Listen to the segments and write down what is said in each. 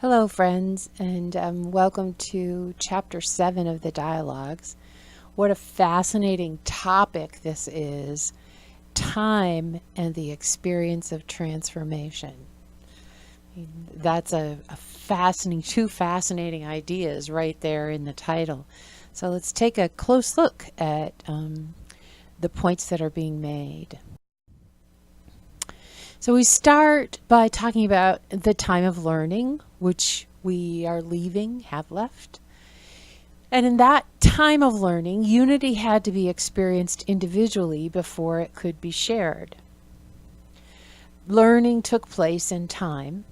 Hello, friends, and welcome to Chapter 7 of the Dialogues. What a fascinating topic this is, time and the experience of transformation. That's a fascinating, two fascinating ideas right there in the title. So let's take a close look at the points that are being made. So we start by talking about the time of learning, which we are leaving, have left. And in that time of learning, unity had to be experienced individually before it could be shared. Learning took place in time,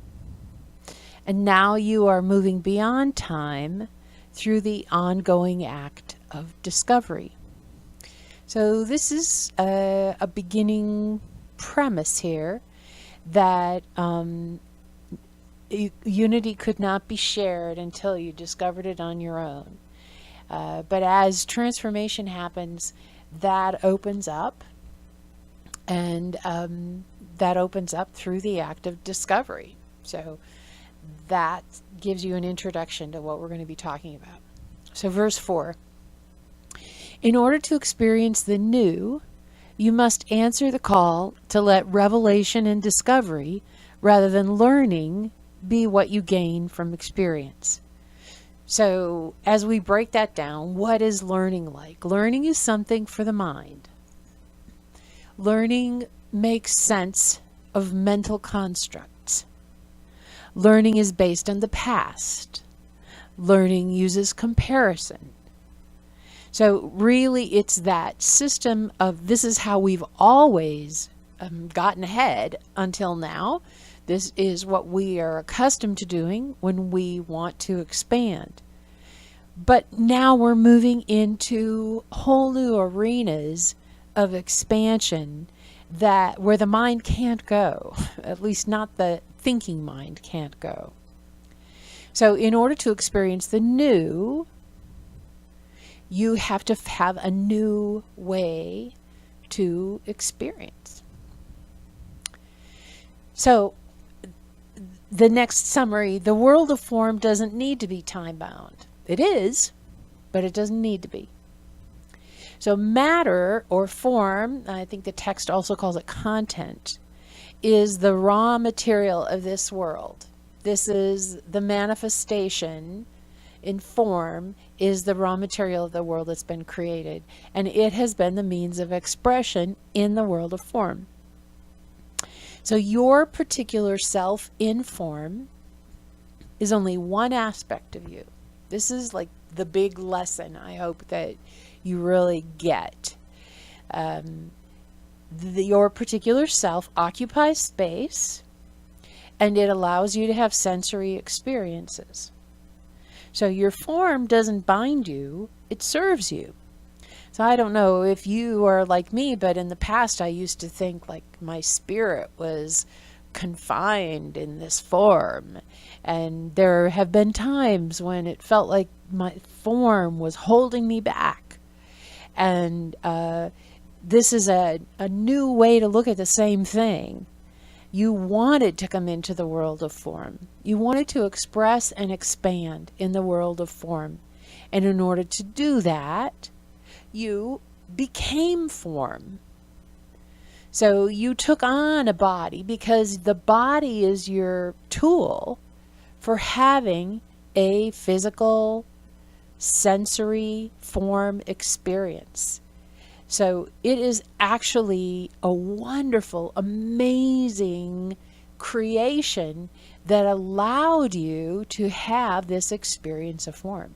and now you are moving beyond time through the ongoing act of discovery. So this is a beginning premise here that unity could not be shared until you discovered it on your own. But as transformation happens, that opens up, and that opens up through the act of discovery. So that gives you an introduction to what we're going to be talking about. So verse 4, in order to experience the new, you must answer the call to let revelation and discovery, rather than learning, be what you gain from experience. So as we break that down, what is learning like? Learning is something for the mind. Learning makes sense of mental constructs. Learning is based on the past. Learning uses comparison. So really it's that system of this is how we've always gotten ahead until now. This is what we are accustomed to doing when we want to expand. But now we're moving into whole new arenas of expansion that where the mind can't go, at least not the thinking mind can't go. So in order to experience the new, you have to have a new way to experience. So the next summary, the world of form doesn't need to be time-bound. It is, but it doesn't need to be. So matter or form, I think the text also calls it content, is the raw material of this world. This is the manifestation in form, is the raw material of the world that's been created, and it has been the means of expression in the world of form. So your particular self in form is only one aspect of you. This is like the big lesson I hope that you really get. Your particular self occupies space, and it allows you to have sensory experiences. So your form doesn't bind you, it serves you. So I don't know if you are like me, but in the past I used to think like my spirit was confined in this form. And there have been times when it felt like my form was holding me back. And this is a new way to look at the same thing. You wanted to come into the world of form. You wanted to express and expand in the world of form. And in order to do that, you became form. So you took on a body because the body is your tool for having a physical, sensory form experience. So it is actually a wonderful, amazing creation that allowed you to have this experience of form.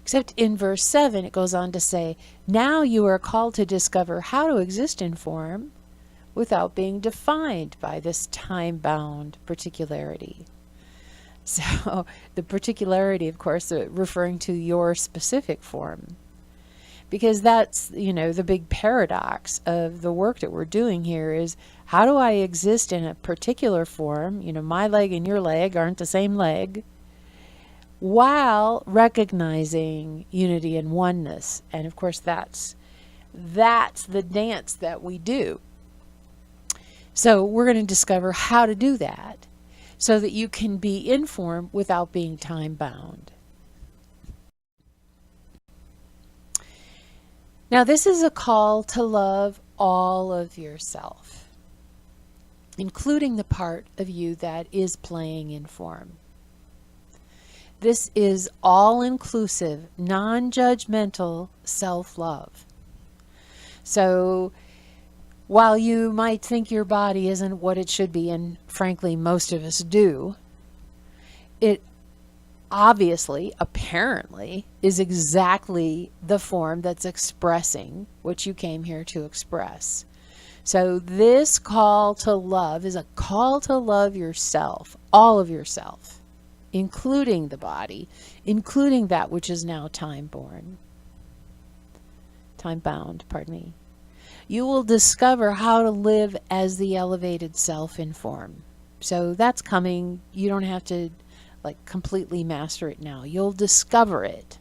Except in verse 7, it goes on to say, now you are called to discover how to exist in form without being defined by this time-bound particularity. So the particularity, of course, referring to your specific form. Because that's, the big paradox of the work that we're doing here is, how do I exist in a particular form? My leg and your leg aren't the same leg, while recognizing unity and oneness. And of course, that's the dance that we do. So we're going to discover how to do that. so that you can be in form without being time bound. Now, this is a call to love all of yourself, including the part of you that is playing in form. This is all-inclusive, non-judgmental self-love. So while you might think your body isn't what it should be, and frankly most of us do, it obviously, apparently, is exactly the form that's expressing what you came here to express. So this call to love is a call to love yourself, all of yourself, including the body, including that which is now time-bound, pardon me. You will discover how to live as the elevated self in form. So that's coming. You don't have to completely master it now. You'll discover it.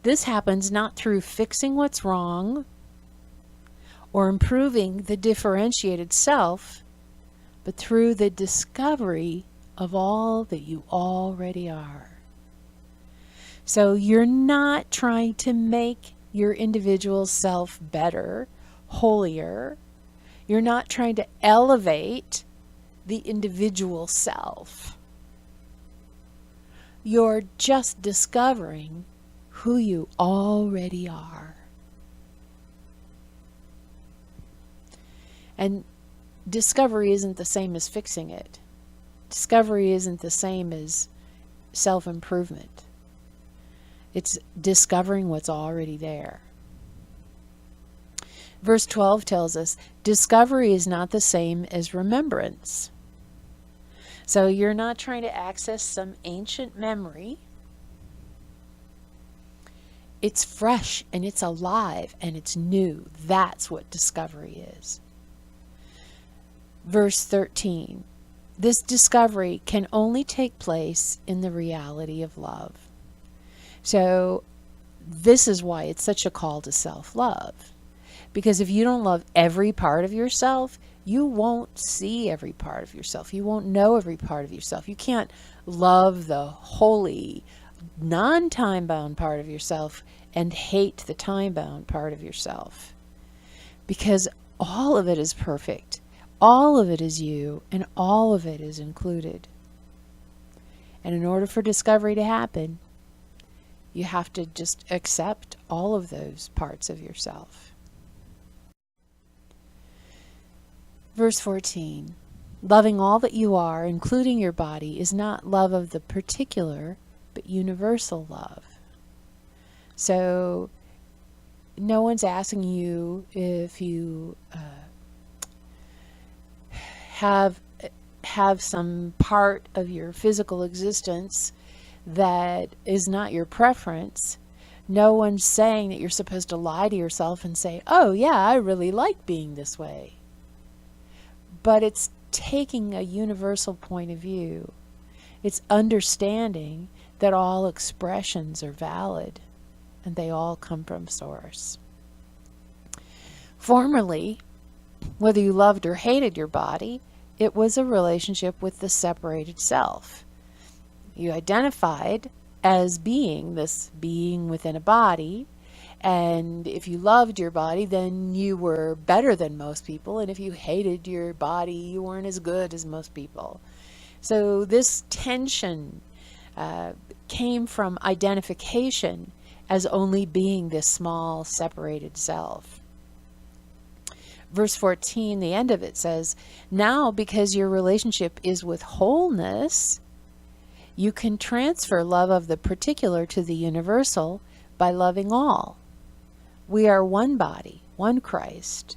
This happens not through fixing what's wrong or improving the differentiated self, but through the discovery of all that you already are. So you're not trying to make your individual self better, holier. You're not trying to elevate the individual self. You're just discovering who you already are. And discovery isn't the same as fixing it. Discovery isn't the same as self-improvement. It's discovering what's already there. Verse 12 tells us, discovery is not the same as remembrance. So you're not trying to access some ancient memory. It's fresh and it's alive and it's new. That's what discovery is. Verse 13. This discovery can only take place in the reality of love. So this is why it's such a call to self-love. Because if you don't love every part of yourself, you won't see every part of yourself. You won't know every part of yourself. You can't love the holy, non-time-bound part of yourself and hate the time-bound part of yourself. Because all of it is perfect. All of it is you, and all of it is included. And in order for discovery to happen, you have to just accept all of those parts of yourself. Verse 14, loving all that you are, including your body, is not love of the particular, but universal love. So no one's asking you if you have some part of your physical existence that is not your preference. No one's saying that you're supposed to lie to yourself and say, oh yeah, I really like being this way. But it's taking a universal point of view. It's understanding that all expressions are valid and they all come from source. Formerly, whether you loved or hated your body, it was a relationship with the separated self. You identified as being this being within a body, and if you loved your body, then you were better than most people, and if you hated your body, you weren't as good as most people. So this tension came from identification as only being this small, separated self. Verse 14, the end of it says, now because your relationship is with wholeness, you can transfer love of the particular to the universal by loving all. We are one body, one Christ.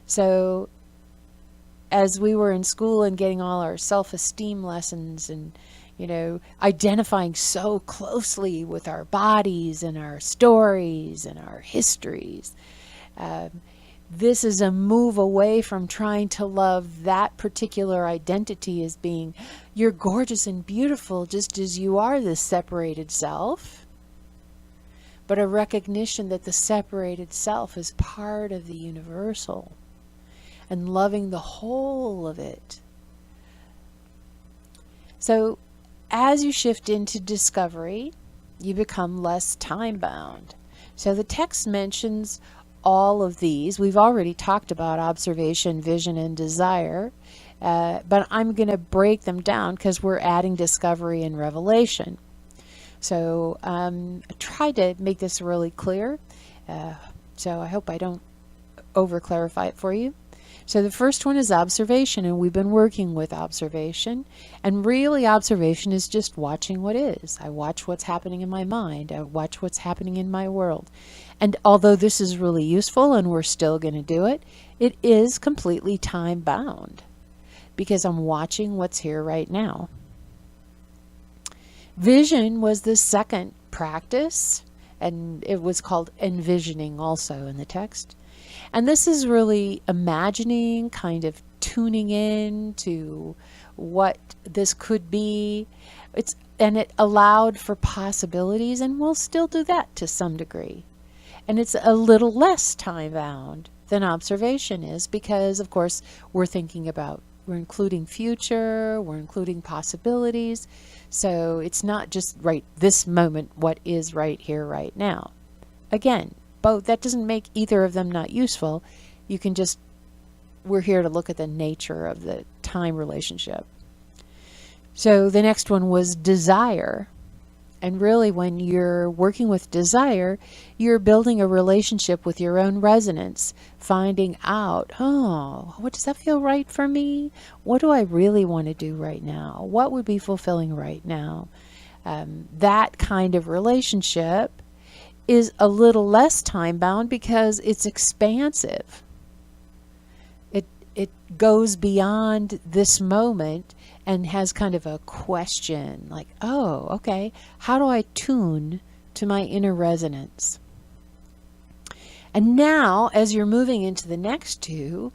So as we were in school and getting all our self-esteem lessons and, identifying so closely with our bodies and our stories and our histories, this is a move away from trying to love that particular identity as being, you're gorgeous and beautiful just as you are, this separated self. But a recognition that the separated self is part of the universal and loving the whole of it. So as you shift into discovery, you become less time bound. So the text mentions all of these. We've already talked about observation, vision, and desire, but I'm going to break them down because we're adding discovery and revelation. So I tried to make this really clear, so I hope I don't over clarify it for you. So the first one is observation, and we've been working with observation. And really, observation is just watching what is. I watch what's happening in my mind. I watch what's happening in my world. And although this is really useful and we're still going to do it, it is completely time bound because I'm watching what's here right now. Vision was the second practice, and it was called envisioning also in the text. And this is really imagining, kind of tuning in to what this could be. And it allowed for possibilities, and we'll still do that to some degree. And it's a little less time bound than observation is because, of course, we're including future, we're including possibilities. So it's not just right this moment, what is right here, right now. Again, both, that doesn't make either of them not useful. We're here to look at the nature of the time relationship. So the next one was desire. And really, when you're working with desire, you're building a relationship with your own resonance, finding out, what does that feel right for me? What do I really want to do right now? What would be fulfilling right now? That kind of relationship is a little less time bound because it's expansive. It goes beyond this moment and has kind of a question like, oh, okay, how do I tune to my inner resonance? And now, as you're moving into the next two,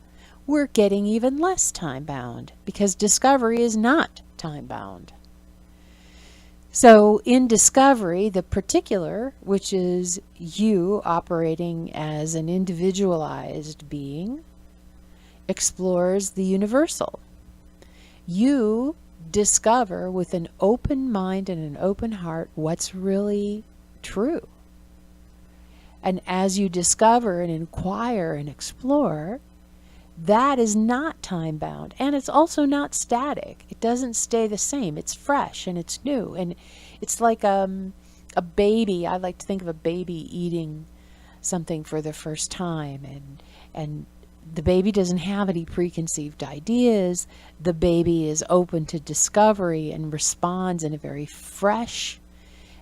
we're getting even less time bound because discovery is not time bound. So in discovery, the particular, which is you operating as an individualized being, explores the universal. You discover with an open mind and an open heart what's really true. And as you discover and inquire and explore, that is not time bound, and it's also not static. It doesn't stay the same. It's fresh and it's new, and it's like a baby. I like to think of a baby eating something for the first time, and the baby doesn't have any preconceived ideas. The baby is open to discovery and responds in a very fresh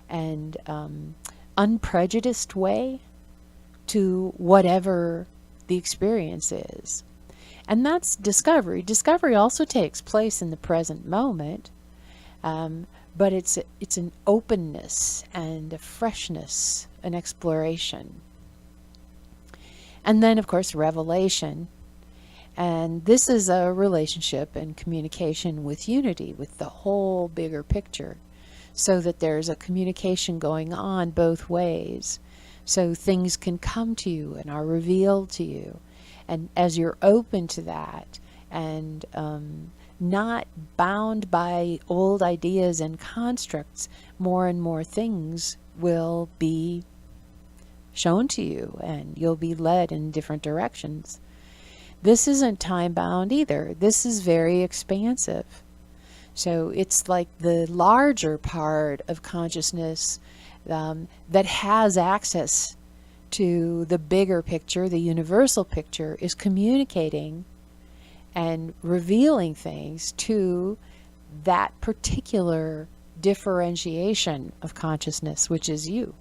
and unprejudiced way to whatever the experience is. And that's discovery. Discovery also takes place in the present moment, but it's an openness and a freshness, an exploration. And then, of course, revelation. And this is a relationship and communication with unity, with the whole bigger picture, so that there's a communication going on both ways. So things can come to you and are revealed to you. And as you're open to that and not bound by old ideas and constructs, more and more things will be shown to you and you'll be led in different directions. This isn't time bound either. This is very expansive. So it's like the larger part of consciousness that has access to the bigger picture, the universal picture, is communicating and revealing things to that particular differentiation of consciousness, which is you.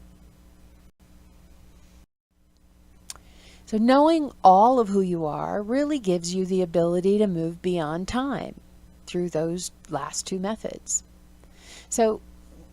So knowing all of who you are really gives you the ability to move beyond time through those last two methods. So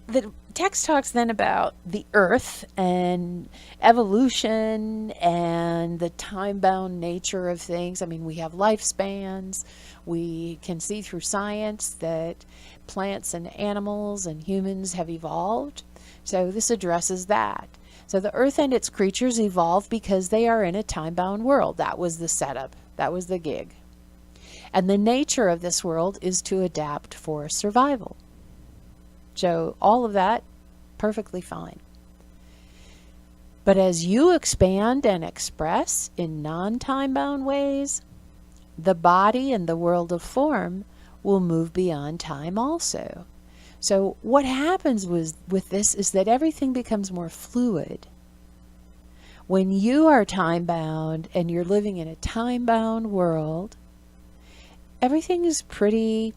the text talks then about the earth and evolution and the time-bound nature of things. I mean, we have lifespans. We can see through science that plants and animals and humans have evolved. So this addresses that. So the earth and its creatures evolved because they are in a time-bound world. That was the setup. That was the gig. And the nature of this world is to adapt for survival. So all of that, perfectly fine. But as you expand and express in non-time-bound ways, the body and the world of form will move beyond time also. So what happens with this is that everything becomes more fluid. When you are time-bound and you're living in a time-bound world, everything is pretty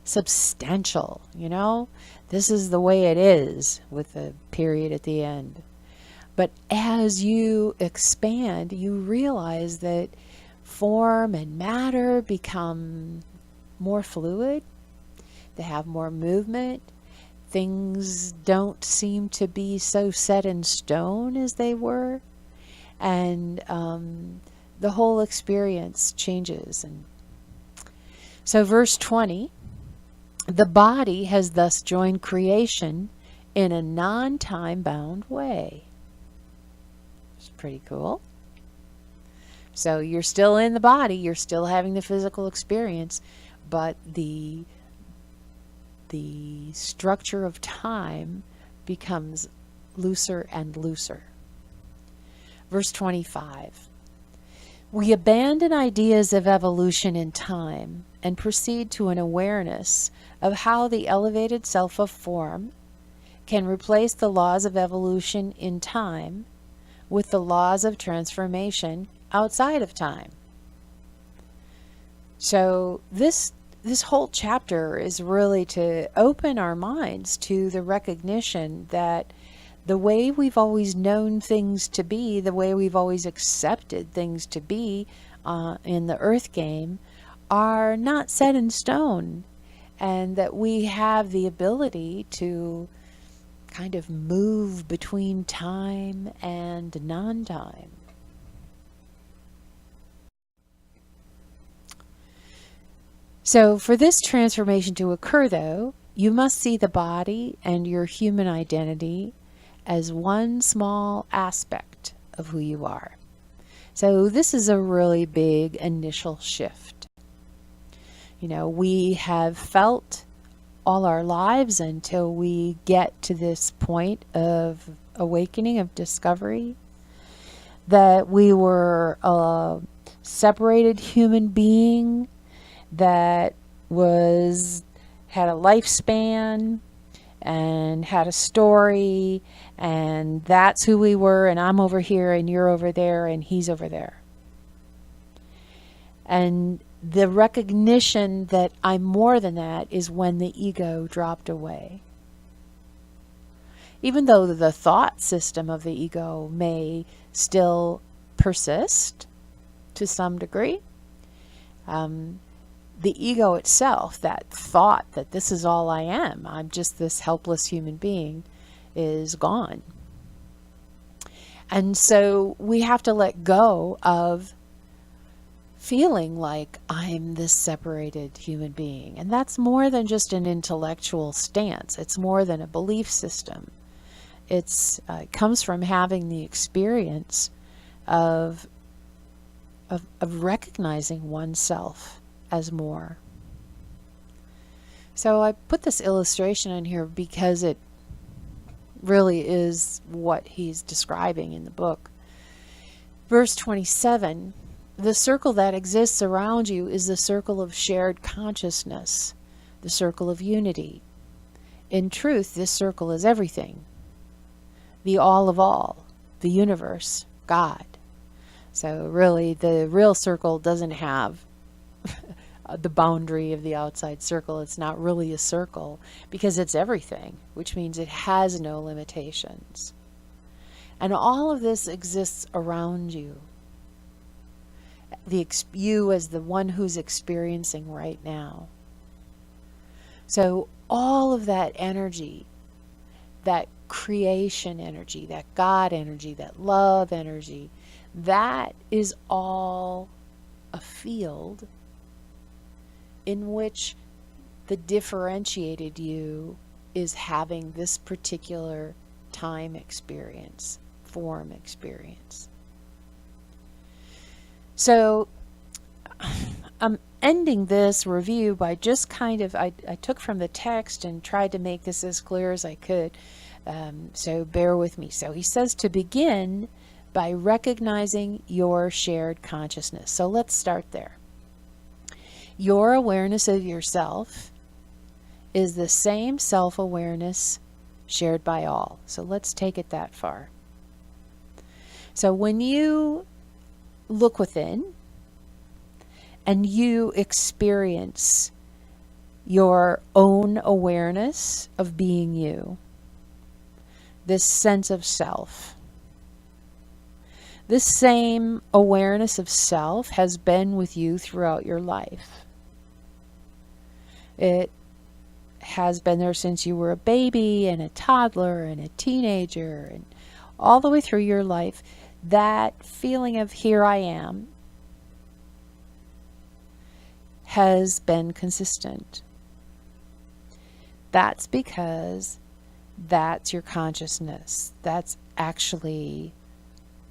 substantial, you know? This is the way it is with the period at the end. But as you expand, you realize that form and matter become more fluid. They have more movement. Things don't seem to be so set in stone as they were. And the whole experience changes. And so verse 20, the body has thus joined creation in a non-time bound way. It's pretty cool. So you're still in the body, you're still having the physical experience, but the structure of time becomes looser and looser. Verse 25. We abandon ideas of evolution in time and proceed to an awareness of how the elevated self of form can replace the laws of evolution in time with the laws of transformation outside of time. So this whole chapter is really to open our minds to the recognition that the way we've always known things to be, the way we've always accepted things to be in the earth game, are not set in stone, and that we have the ability to kind of move between time and non-time. So for this transformation to occur, though, you must see the body and your human identity as one small aspect of who you are. So this is a really big initial shift. You know, we have felt all our lives until we get to this point of awakening, of discovery, that we were a separated human being that had a lifespan and had a story, and that's who we were, and I'm over here and you're over there and he's over there. And the recognition that I'm more than that is when the ego dropped away. Even though the thought system of the ego may still persist to some degree, the ego itself, that thought that this is all I am, I'm just this helpless human being, is gone. And so we have to let go of feeling like I'm this separated human being. And that's more than just an intellectual stance. It's more than a belief system. It comes from having the experience of recognizing oneself as more. So I put this illustration in here because it really is what he's describing in the book. Verse 27, the circle that exists around you is the circle of shared consciousness, the circle of unity. In truth, this circle is everything, the all of all, the universe, God. So really, the real circle doesn't have the boundary of the outside circle. It's not really a circle because it's everything, which means it has no limitations. And all of this exists around you. You as the one who's experiencing right now. So all of that energy, that creation energy, that God energy, that love energy, that is all a field in which the differentiated you is having this particular time experience, form experience. So I'm ending this review by just kind of, I took from the text and tried to make this as clear as I could. So bear with me. So he says to begin by recognizing your shared consciousness. So let's start there. Your awareness of yourself is the same self-awareness shared by all. So let's take it that far. So when you look within and you experience your own awareness of being you, this sense of self, this same awareness of self has been with you throughout your life. It has been there since you were a baby and a toddler and a teenager and all the way through your life. That feeling of here I am has been consistent. That's because that's your consciousness. That's actually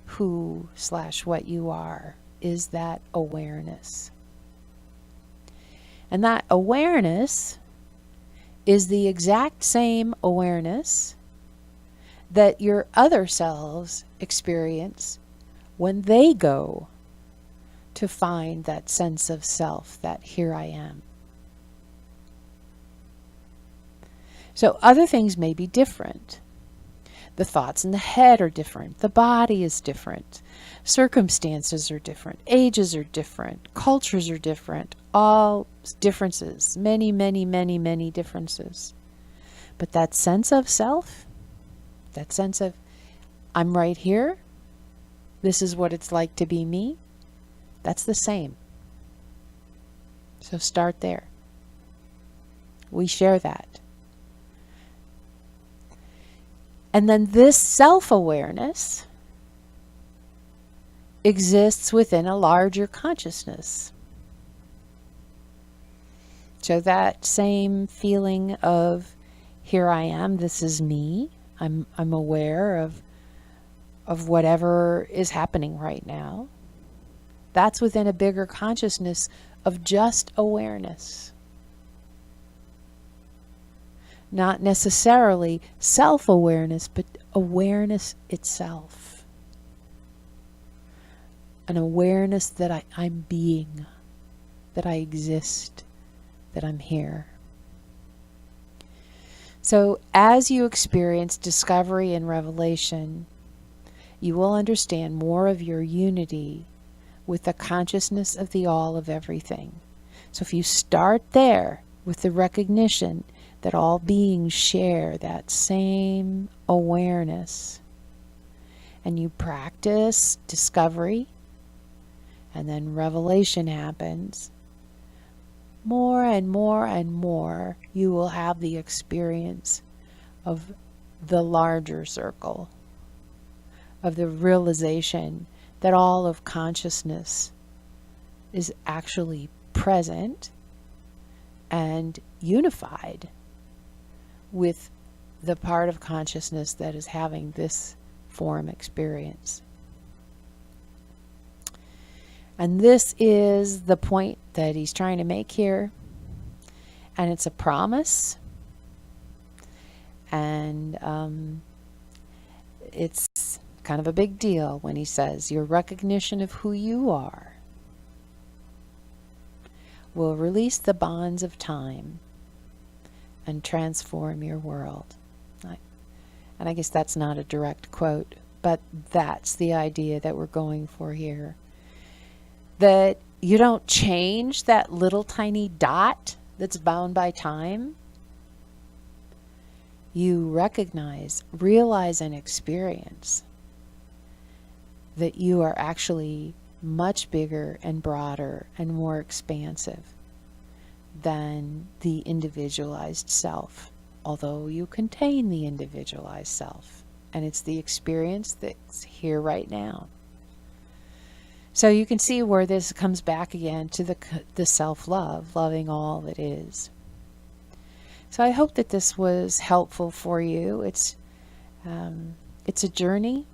who/what you are, is that awareness. And that awareness is the exact same awareness that your other selves experience when they go to find that sense of self, that here I am. So other things may be different. The thoughts in the head are different. The body is different. Circumstances are different. Ages are different. Cultures are different. All differences. Many, many, many, many differences. But that sense of self, that sense of I'm right here, this is what it's like to be me, that's the same. So start there. We share that. And then this self-awareness exists within a larger consciousness. So that same feeling of here I am, this is me, I'm aware of whatever is happening right now. That's within a bigger consciousness of just awareness. Not necessarily self-awareness, but awareness itself. An awareness that I'm being, that I exist, that I'm here. So as you experience discovery and revelation, you will understand more of your unity with the consciousness of the all of everything. So if you start there with the recognition that all beings share that same awareness, and you practice discovery, and then revelation happens, more and more and more you will have the experience of the larger circle, of the realization that all of consciousness is actually present and unified with the part of consciousness that is having this form experience. And this is the point that he's trying to make here. And it's a promise. And it's kind of a big deal when he says your recognition of who you are will release the bonds of time and transform your world. And I guess that's not a direct quote, but that's the idea that we're going for here. That you don't change that little tiny dot that's bound by time. You recognize, realize, and experience that you are actually much bigger and broader and more expansive than the individualized self, although you contain the individualized self, and it's the experience that's here right now. So you can see where this comes back again to the self-love, loving all that is. So I hope that this was helpful for you. It's a journey,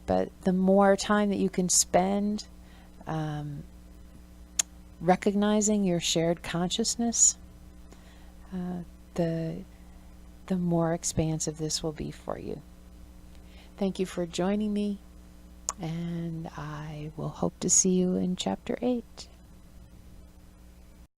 but the more time that you can spend recognizing your shared consciousness, the more expansive this will be for you. Thank you for joining me, and I will hope to see you in Chapter 8.